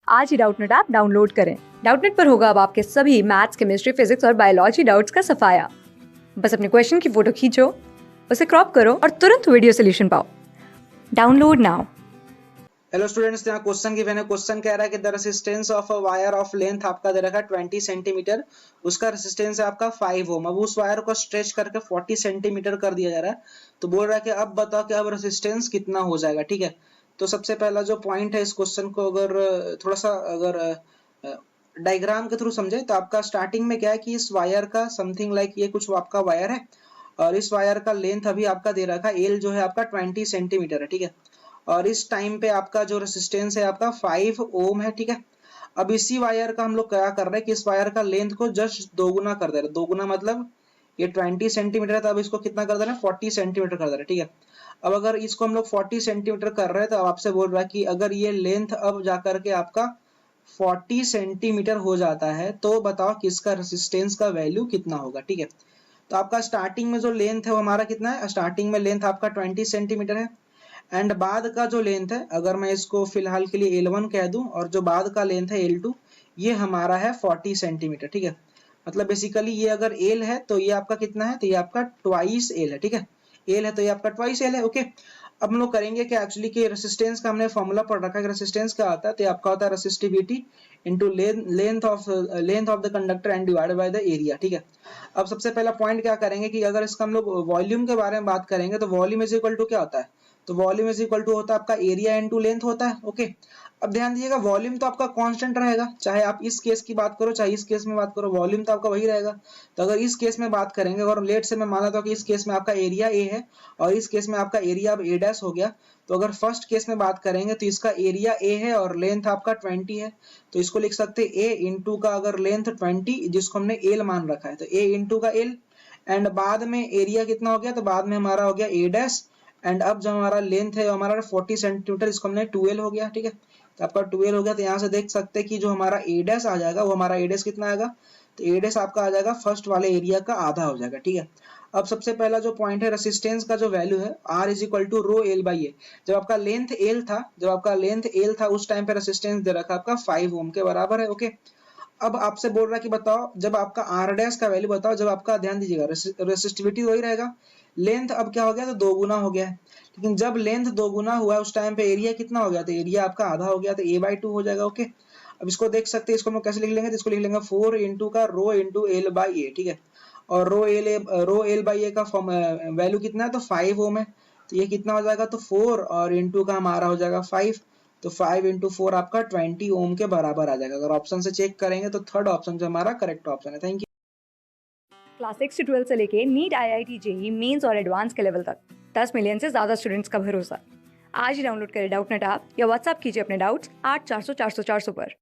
आज ही Doubtnut app download करें। Doubtnut पर होगा अब आपके सभी मैथ्स, केमिस्ट्री, फिजिक्स और बायोलॉजी डाउट्स का सफाया। बस अपने क्वेश्चन की फोटो खींचो, उसे क्रॉप करो और तुरंत वीडियो सोल्यूशन पाओ। Download now. हेलो स्टूडेंट्स, यहाँ क्वेश्चन गिवन है। क्वेश्चन कह रहा है कि the resistance of a wire of length आपका दे रखा है 20 सेंटीमीटर, उसका रेसिस्टेंस है आपका 5 ओम। अब उस वायर को स्ट्रेच करके 40 सेंटीमीटर कर दिया जा रहा है, तो बोल रहा है कि अब बताओ कि अब रेसिस्टेंस कितना हो जाएगा। ठीक है, तो सबसे पहला जो पॉइंट है इस क्वेश्चन को अगर थोड़ा सा डायग्राम के थ्रू समझे तो आपका स्टार्टिंग में क्या है कि इस वायर का समथिंग लाइक ये कुछ आपका वायर है और इस वायर का लेंथ अभी आपका दे रखा है एल जो है आपका 20 सेंटीमीटर है। ठीक है, और इस टाइम पे आपका जो रेसिस्टेंस है आपका 5 ओम है। ठीक है, अब इसी वायर का हम लोग क्या कर रहे हैं कि इस वायर का लेंथ को जस्ट दोगुना कर दे रहे हैं। दोगुना मतलब ये 20 सेंटीमीटर है तो अब इसको कितना कर दे रहे हैं, 40 सेंटीमीटर कर दे रहे हैं। ठीक है, अब अगर इसको हम लोग 40 सेंटीमीटर कर रहे हैं तो अब आपसे बोल रहा है कि अगर ये लेंथ अब जाकर के आपका 40 सेंटीमीटर हो जाता है तो बताओ कि इसका रेसिस्टेंस का वैल्यू कितना होगा। ठीक है, तो आपका स्टार्टिंग में जो लेंथ है वो हमारा कितना है, स्टार्टिंग में लेंथ आपका 20 सेंटीमीटर है एंड बाद का जो लेंथ है अगर मैं इसको फिलहाल के लिए L1 कह दूं और जो बाद का लेंथ है L2 ये हमारा है 40 सेंटीमीटर। ठीक है, मतलब बेसिकली ये अगर L है तो ये आपका कितना है, तो ये आपका ट्वाइस L है। ठीक है, L है तो ये आपका ट्वाइस L है। ओके, अब हम लोग करेंगे कि एक्चुअली कि रेसिस्टेंस का हमने फॉर्मूला पढ़ रखा है। रेसिस्टेंस क्या होता है, तो आपका होता है resistivity into length of the conductor and divided by the area. ठीक है, अब सबसे पहला पॉइंट क्या करेंगे कि अगर इसका हम लोग वॉल्यूम के बारे में बात करेंगे तो वॉल्यूम इज इक्वल टू क्या होता है, तो वॉल्यूम इज इक्वल टू होता है आपका एरिया इनटू लेंथ होता है। ओके, अब ध्यान दीजिएगा वॉल्यूम तो आपका कांस्टेंट रहेगा, चाहे आप इस केस की बात करो चाहे इस केस में बात करो, वॉल्यूम तो आपका वही रहेगा। तो अगर इस केस में बात करेंगे, अगर लेट से मैं मान लेता हूं कि इस केस में आपका एरिया ए है और इस केस में आपका एरिया अब ए डैश हो गया, तो अगर फर्स्ट केस में बात करेंगे तो इसका एरिया ए है और लेंथ आपका 20 है, तो इसको लिख सकते हैं ए इंटू का अगर लेंथ 20 जिसको हमने एल मान रखा है तो ए इंटू का एल एंड बाद में एरिया कितना हो गया, तो बाद में हमारा हो गया ए डैश एंड अब जो हमारा लेंथ है हमारा 40 सेंटीमीटर, इसको हमने 12 हो गया। ठीक है, तो आपका 12 हो गया, तो यहाँ से देख सकते हैं कि जो हमारा ए डैश आ जाएगा वो हमारा ए डैश कितना आएगा, तो ए डैश आपका आ जाएगा फर्स्ट वाले एरिया का आधा हो जाएगा। ठीक है, अब सबसे पहला जो पॉइंट है रेसिस्टेंस का जो वैल्यू है R is equal to rho L by A. जब आपका लेंथ एल था, जब आपका लेंथ एल था उस टाइम पे रेसिस्टेंस दे रखा आपका 5 ओम के बराबर है। ओके, अब आपसे बोल रहा है कि बताओ जब आपका आर डैश का वैल्यू बताओ, जब आपका ध्यान दीजिएगा रेसिस्टिविटी वही रहेगा, लेंथ अब क्या हो गया, तो दो गुना हो गया है। लेकिन जब लेंथ दो गुना हुआ उस टाइम पे एरिया कितना हो गया, तो एरिया आपका आधा हो गया, तो A/2 हो जाएगा। ओके, अब इसको देख सकते हैं, इसको हम कैसे लिख लेंगे, तो इसको लिख लेंगे 4 इंटू का रो इंटू एल बाई ए। ठीक है, और रो एल बाई ए का वैल्यू कितना है, तो 5 ओम है, तो ये कितना हो जाएगा, तो 4 और इंटू का हमारा हो जाएगा 5, तो 5 इंटू 4 आपका 20 ओम के बराबर आ जाएगा। अगर ऑप्शन से चेक करेंगे तो थर्ड ऑप्शन जो हमारा करेक्ट ऑप्शन है। Thank you. क्लास 6 से 12 से लेके नीट, IIT, JEE मेंस और एडवांस के लेवल तक 10 मिलियन से ज्यादा स्टूडेंट्स का भरोसा। आज ही डाउनलोड करें डाउटनेट ऐप या व्हाट्सएप कीजिए अपने डाउट्स 8400 400 400 पर।